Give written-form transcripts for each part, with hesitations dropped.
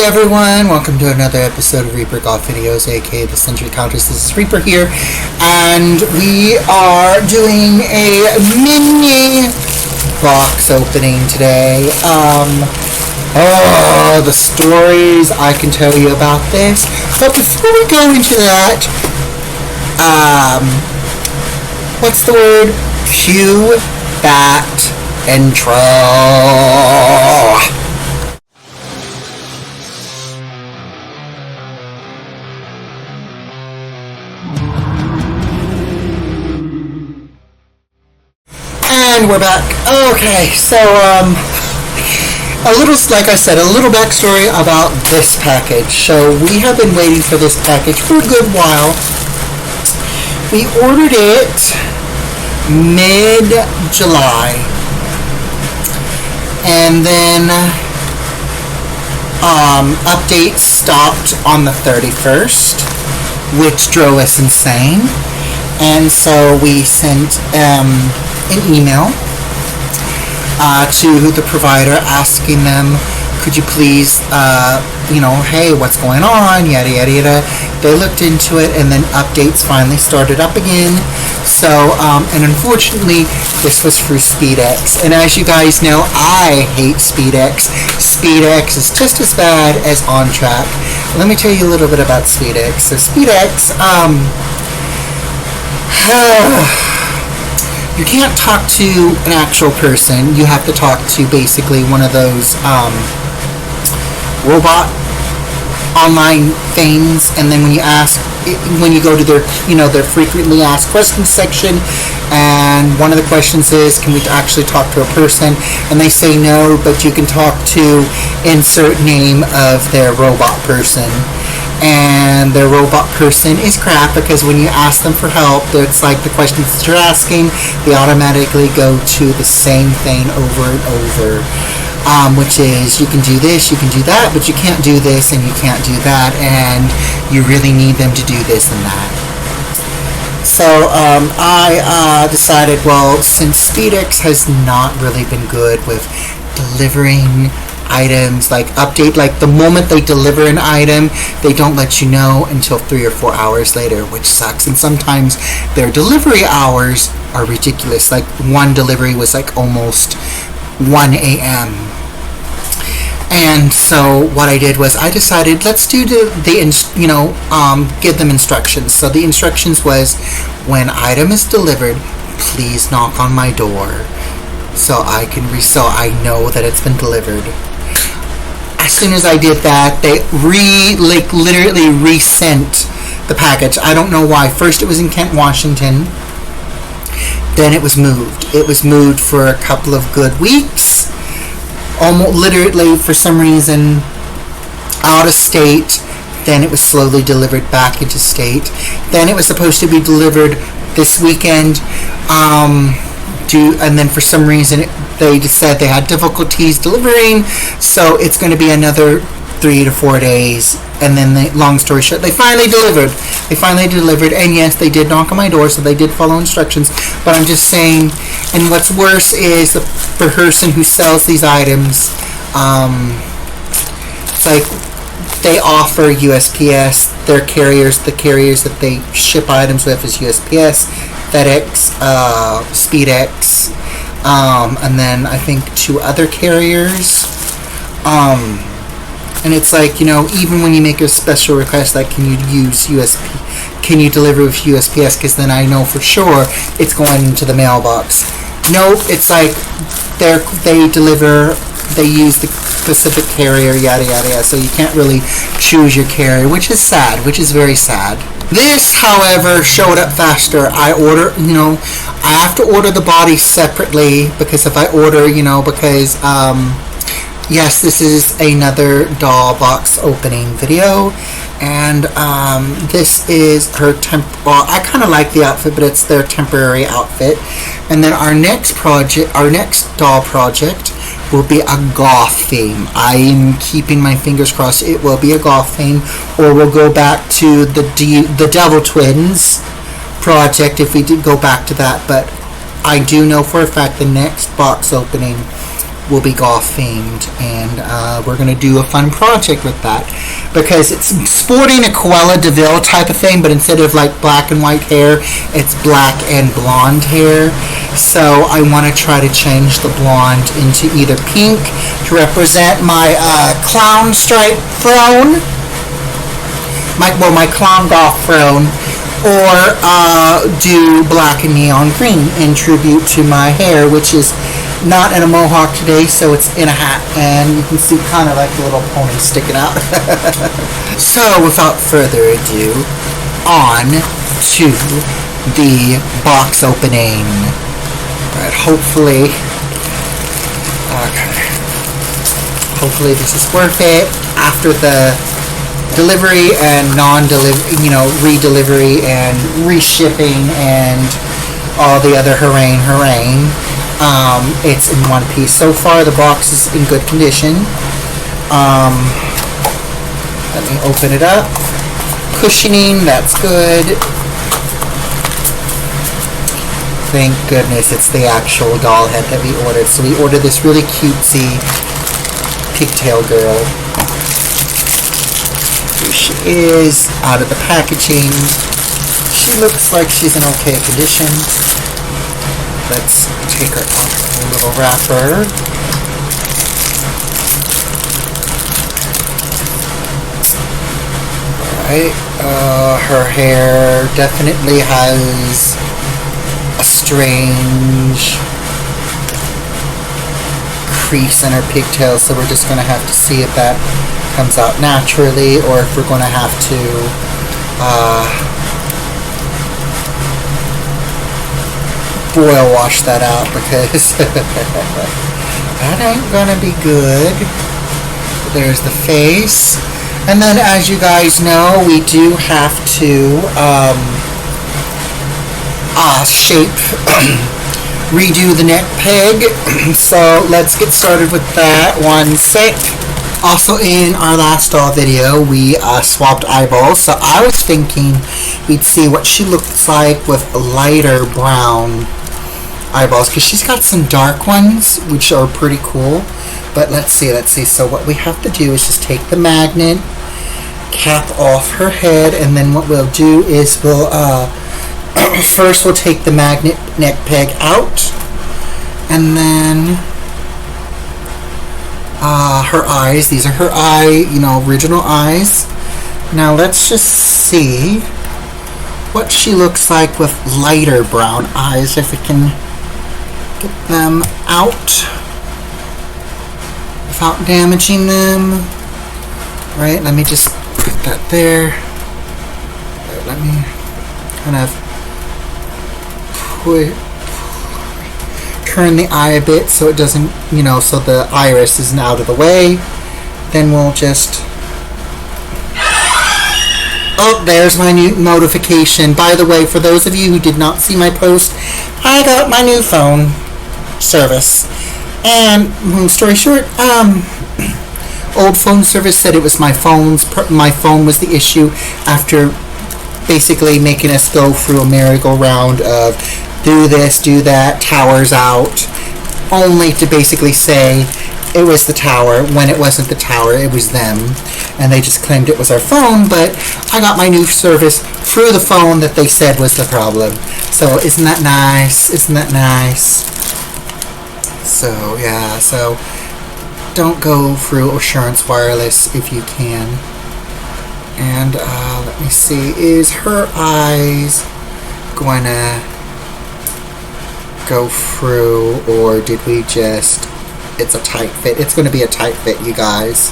everyone, welcome to another episode of Reaper Goth Videos, aka the Century Countess. This is Reaper here, and we are doing a mini box opening today. The stories I can tell you about this, but before we go into that, what's the word? Cue that intro. And we're back. Okay, so a little, like I said, a little backstory about this package. So we have been waiting for this package for a good while. We ordered it mid-July, and then updates stopped on the 31st, which drove us insane. And so we sent an email to the provider asking them, could you please, hey, what's going on, yada, yada, yada. They looked into it, and then updates finally started up again. So, and unfortunately, this was through SpeedX. And as you guys know, I hate SpeedX. SpeedX is just as bad as OnTrack. Let me tell you a little bit about SpeedX. So SpeedX, you can't talk to an actual person. You have to talk to basically one of those robot online things, and then when you go to their their frequently asked questions section, and one of the questions is, can we actually talk to a person? And they say no, but you can talk to insert name of their robot person. And their robot person is crap, because when you ask them for help, it's like the questions that you're asking, they automatically go to the same thing over and over, which is, you can do this, you can do that, but you can't do this and you can't do that, and you really need them to do this and that. So I decided, well, since SpeedX has not really been good with delivering items, like the moment they deliver an item, they don't let you know until 3 or 4 hours later, which sucks. And sometimes their delivery hours are ridiculous. Like one delivery was like almost 1 a.m. And so what I did was I decided, let's do give them instructions. So the instructions was, when item is delivered, please knock on my door so I know that it's been delivered. As soon as I did that, they literally resent the package. I don't know why. First it was in Kent, Washington. Then it was moved. It was moved for a couple of good weeks. Almost literally, for some reason, out of state. Then it was slowly delivered back into state. Then it was supposed to be delivered this weekend. And then for some reason they just said they had difficulties delivering, so it's going to be another 3 to 4 days. And then long story short, they finally delivered. And yes, they did knock on my door, so they did follow instructions. But I'm just saying, and what's worse is the person who sells these items, it's like they offer USPS. The carriers that they ship items with is USPS, FedEx, SpeedX, and then I think 2 other carriers. And it's like, even when you make a special request, like, can you deliver with USPS, because then I know for sure it's going into the mailbox. Nope, it's like they deliver, they use the specific carrier, yada yada yada, so you can't really choose your carrier, which is sad, which is very sad. This, however, showed up faster. I have to order the body separately, because if I order, yes, this is another doll box opening video, and this is her I kind of like the outfit, but it's their temporary outfit. And then our next doll project will be a goth theme. I'm keeping my fingers crossed it will be a goth theme, or we'll go back to the Devil Twins project if we did go back to that. But I do know for a fact the next box opening will be Goth themed, and we're going to do a fun project with that, because it's sporting a Cruella de Vil type of thing, but instead of like black and white hair, it's black and blonde hair. So I want to try to change the blonde into either pink to represent my clown stripe throne, my clown Goth throne, or do black and neon green in tribute to my hair, which is not in a mohawk today, so it's in a hat, and you can see kind of like a little pony sticking out. So without further ado, on to the box opening. Alright, hopefully this is worth it after the delivery and non-delivery, re-delivery and reshipping and all the other harangue. It's in one piece. So far, the box is in good condition. Let me open it up. Cushioning, that's good. Thank goodness it's the actual doll head that we ordered. So we ordered this really cutesy pigtail girl. Here she is, out of the packaging. She looks like she's in okay condition. Let's take her off the little wrapper. Alright, her hair definitely has a strange crease in her pigtails, so we're just going to have to see if that comes out naturally, or if we're going to have to boil wash that out, because that ain't gonna be good. There's the face, and then as you guys know, we do have to shape redo the neck peg. So let's get started with that. 1 sec. Also, in our last doll video, we swapped eyeballs, so I was thinking we'd see what she looks like with lighter brown eyeballs, because she's got some dark ones, which are pretty cool. But let's see. So what we have to do is just take the magnet, cap off her head, and then what we'll do is we'll first we'll take the magnet neck peg out, and then her eyes. These are her original eyes. Now let's just see what she looks like with lighter brown eyes, if we can get them out without damaging them. Right, let me just put that there. Let me kind of turn the eye a bit so it doesn't, so the iris isn't out of the way. Then we'll just... Oh, there's my new notification. By the way, for those of you who did not see my post, I got my new phone service. And, long story short, old phone service said it was my phone was the issue, after basically making us go through a merry-go-round of do this, do that, towers out, only to basically say it was the tower when it wasn't the tower, it was them, and they just claimed it was our phone. But I got my new service through the phone that they said was the problem. So isn't that nice? So yeah, so don't go through Assurance Wireless if you can. And let me see, is her eyes going to go through, or did we just... It's a tight fit. It's going to be a tight fit, you guys.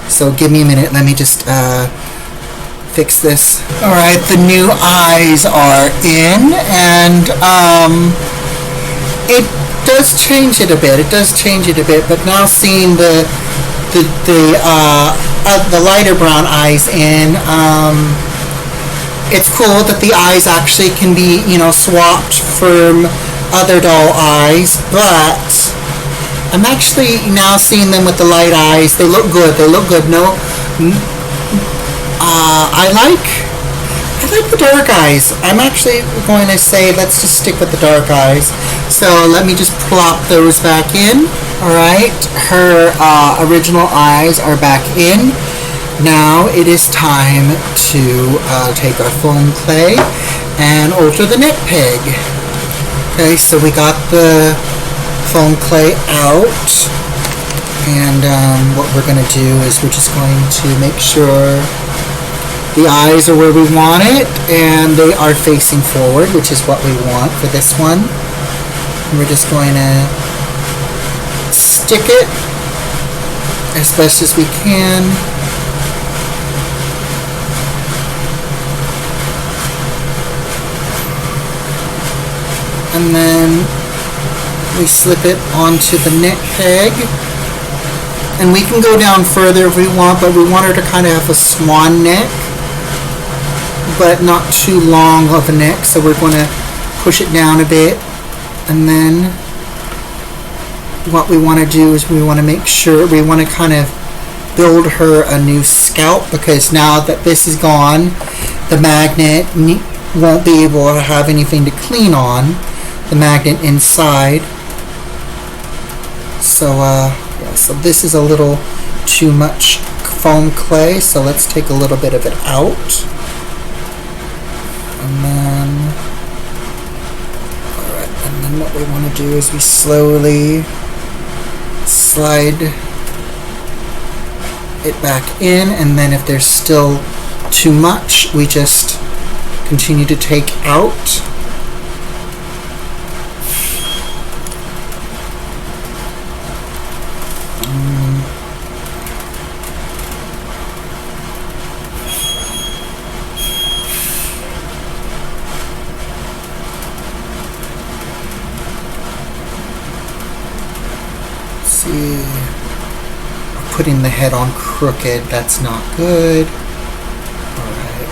So give me a minute. Let me just fix this. Alright, the new eyes are in, and it does change it a bit. But now seeing the lighter brown eyes in, it's cool that the eyes actually can be, swapped from other doll eyes, but I'm actually now seeing them with the light eyes. They look good. No, I I like the dark eyes. I'm actually going to say let's just stick with the dark eyes. So let me just plop those back in. Alright, her original eyes are back in. Now it is time to take our foam clay and alter the neck peg. Okay, so we got the foam clay out, and what we're going to do is we're just going to make sure the eyes are where we want it and they are facing forward, which is what we want for this one. And we're just going to stick it as best as we can. And then we slip it onto the neck peg. And we can go down further if we want, but we want her to kind of have a swan neck, but not too long of a neck. So we're going to push it down a bit. And then what we want to do is we want to make sure, we want to kind of build her a new scalp, because now that this is gone, the magnet won't be able to have anything to clean on, the magnet inside. So yeah, so this is a little too much foam clay, so let's take a little bit of it out. And then, alright, and then what we want to do is we slowly slide it back in, and then if there's still too much, we just continue to take out. Putting the head on crooked, that's not good. Alright.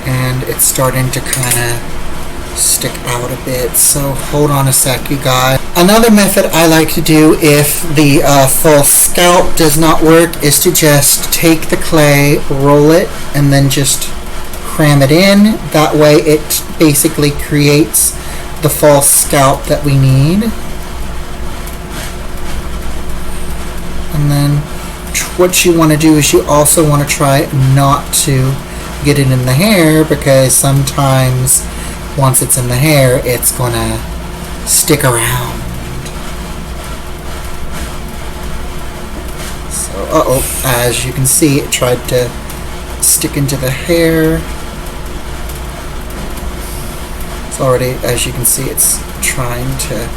And it's starting to kind of stick out a bit, so hold on a sec, you guys. Another method I like to do if the false scalp does not work is to just take the clay, roll it, and then just cram it in. That way it basically creates the false scalp that we need. And then what you want to do is you also want to try not to get it in the hair, because sometimes once it's in the hair, it's going to stick around. So, as you can see, it tried to stick into the hair. It's already, as you can see, it's trying to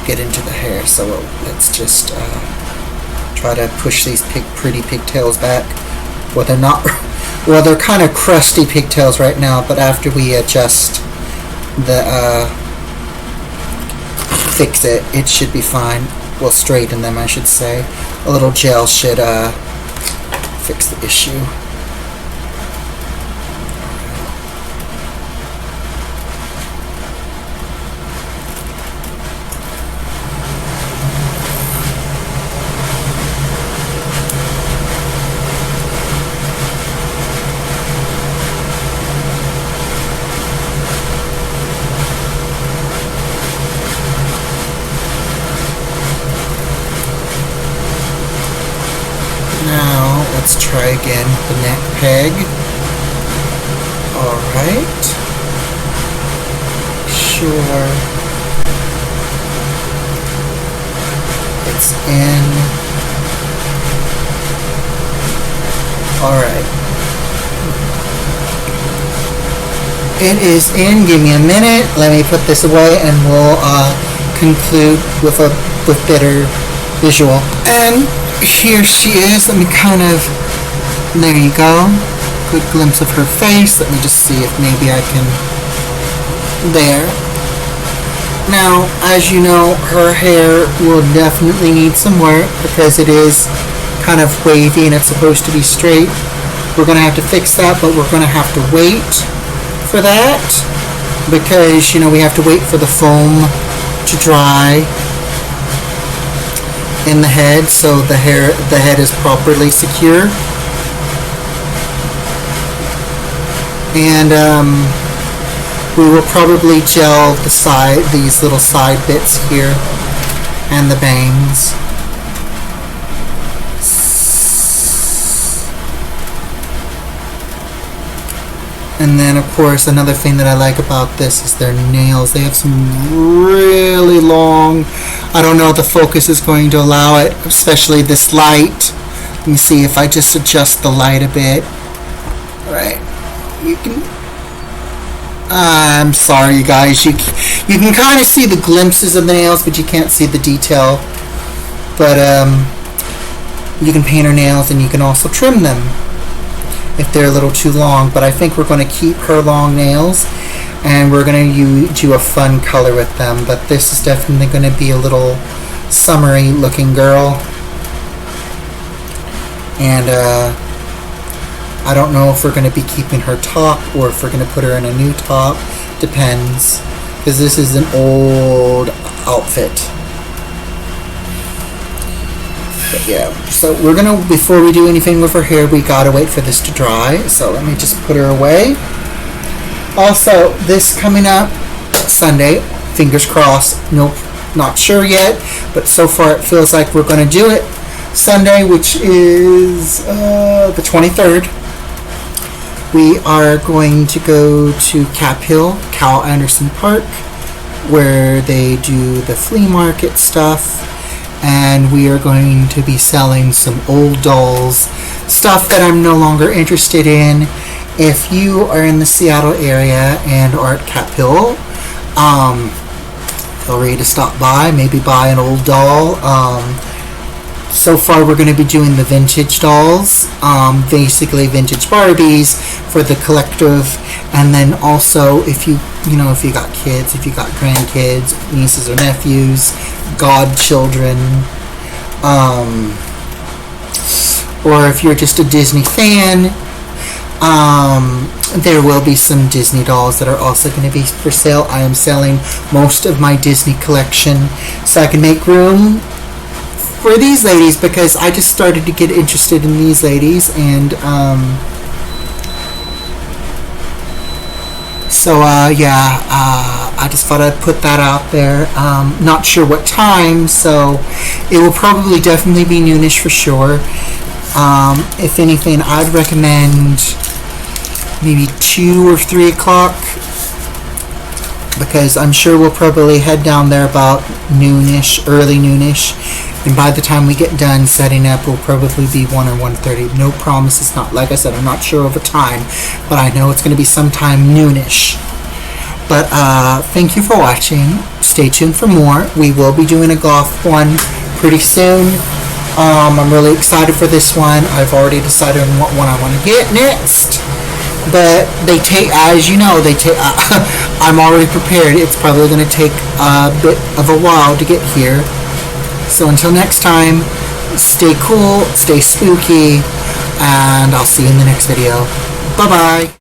get into the hair. So let's just try to push these pretty pigtails back. Well, they're not. Well, they're kind of crusty pigtails right now, but after we adjust the fix it, it should be fine. We'll straighten them, I should say. A little gel should fix the issue. Let's try again with the neck peg. Alright. Sure. It's in. Alright. It is in. Give me a minute. Let me put this away and we'll conclude with better visual. And here she is. Let me kind of, there you go. Good glimpse of her face. Let me just see if maybe I can, there. Now, as you know, her hair will definitely need some work because it is kind of wavy and it's supposed to be straight. We're going to have to fix that, but we're going to have to wait for that because, you know, we have to wait for the foam to dry in the head so the head is properly secure. And we will probably gel these little side bits here and the bangs. And then, of course, another thing that I like about this is their nails. They have some really long, I don't know if the focus is going to allow it, especially this light. Let me see if I just adjust the light a bit. All right. You can, I'm sorry, you guys. You can kind of see the glimpses of the nails, but you can't see the detail. But you can paint her nails, and you can also trim them if they're a little too long. But I think we're going to keep her long nails, and we're going to do a fun color with them. But this is definitely going to be a little summery looking girl. And I don't know if we're going to be keeping her top or if we're going to put her in a new top. Depends, because this is an old outfit. But yeah, so we're gonna, before we do anything with her hair, we gotta wait for this to dry. So let me just put her away. Also, this coming up Sunday, fingers crossed, nope, not sure yet, but so far it feels like we're gonna do it Sunday, which is the 23rd. We are going to go to Cap Hill, Cal Anderson Park, where they do the flea market stuff. And we are going to be selling some old dolls, stuff that I'm no longer interested in. If you are in the Seattle area and are at Cap Hill, feel free to stop by, maybe buy an old doll. So far we're going to be doing the vintage dolls, basically vintage Barbies for the collective. And then also if you got kids, if you got grandkids, nieces or nephews, godchildren, or if you're just a Disney fan, there will be some Disney dolls that are also going to be for sale. I am selling most of my Disney collection so I can make room for these ladies, because I just started to get interested in these ladies. And I just thought I'd put that out there. Not sure what time, so it will probably definitely be noonish for sure. If anything, I'd recommend maybe 2 or 3 o'clock, because I'm sure we'll probably head down there about noonish, early noonish. And by the time we get done setting up, we'll probably be 1 or 1:30. No promise. It's not, like I said, I'm not sure of a time, but I know it's going to be sometime noonish. But thank you for watching. Stay tuned for more. We will be doing a Goth one pretty soon. I'm really excited for this one. I've already decided on what one I want to get next. But they take, as you know, I'm already prepared. It's probably going to take a bit of a while to get here. So until next time, stay cool, stay spooky, and I'll see you in the next video. Bye-bye.